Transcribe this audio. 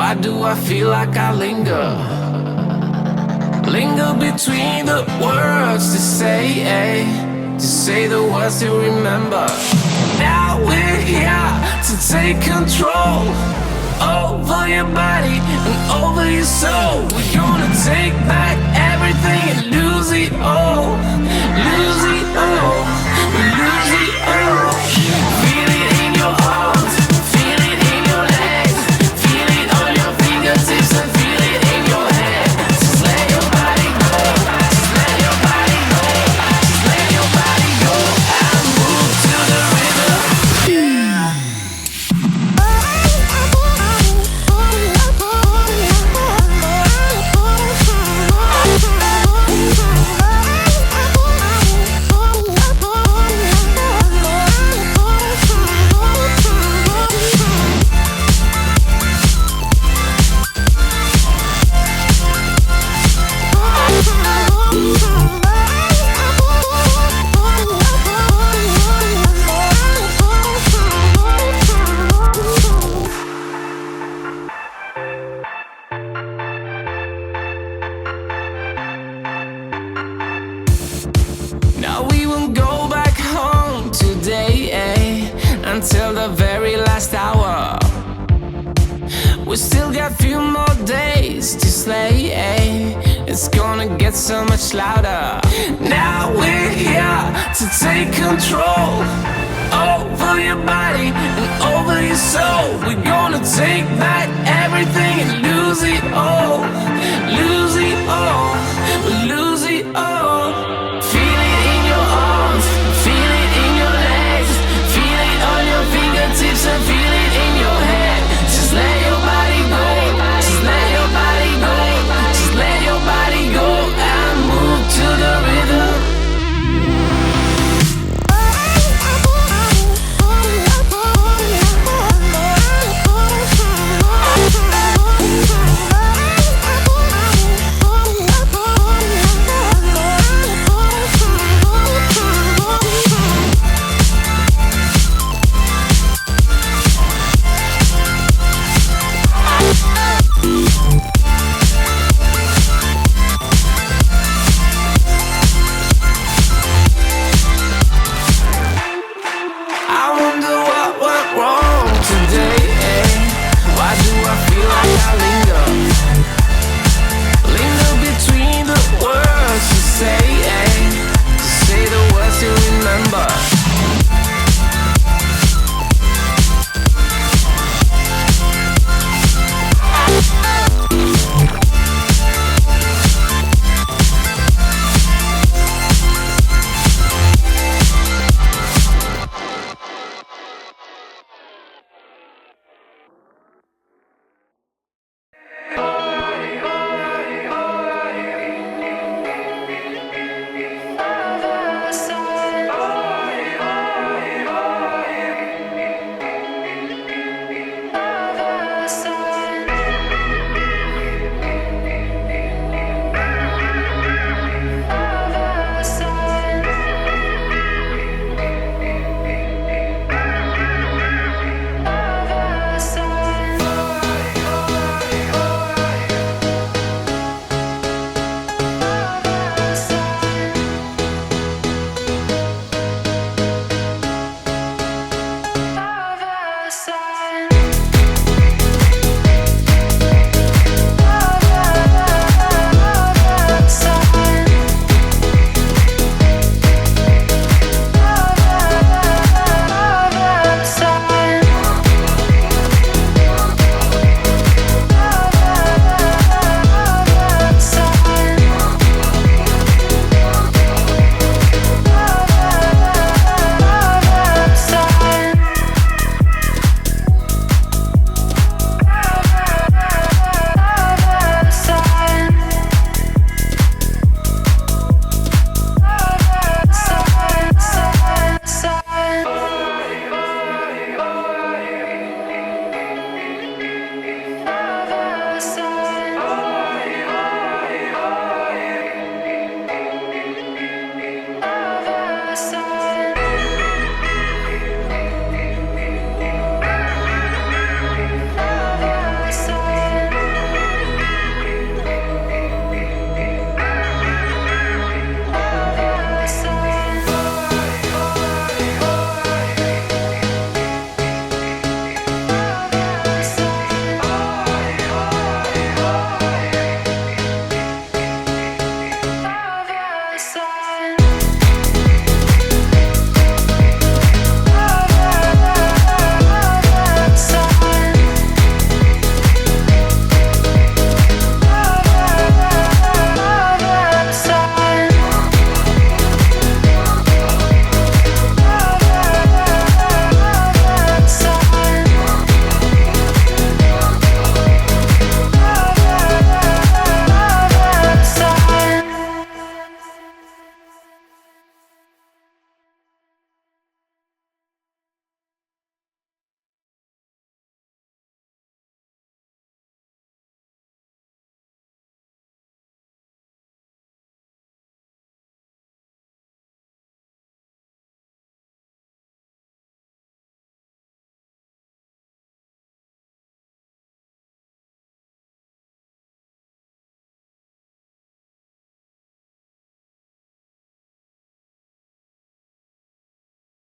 Why do I feel like I linger? Linger between the words to say the words to remember. Now we're here to take control over your body and over your soul. We're gonna take back everything and lose it all. Lose it all. Lose it all. Feel it in your arms, feel it in your legs, feel it on your fingertips and feel it in your head. Just let your body go, just let your body go, just let your body go and move to the rhythm. Now we won't go back home today, until the very last hour. We still got few more days to slay, It's gonna get so much louder. Now we're here to take control over your body and over your soul. We're gonna take back everything and lose it all. Lose